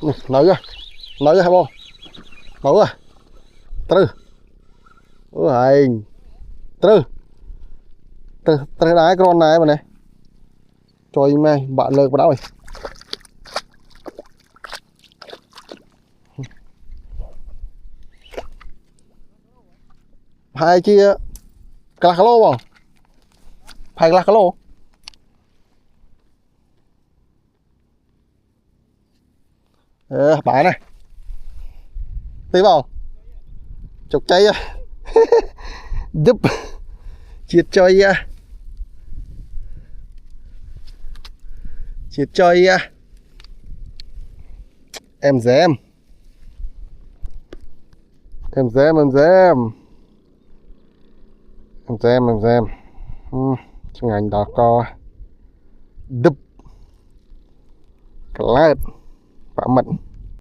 Nói hay không? Nói à? Trừ. Ôi, trừ. Trừ đá con này mà này. Trời mày, bạn lợn vào đó rồi. Hai chia cà lô không? Hai cà lô. Bạn này. Tí vào. Chọc cháy á. Giúp. Chiết chơi á. Chiết chơi á. Em dám. Em dám. Trong ngành đó có đúp. Cà lát. Quả mận.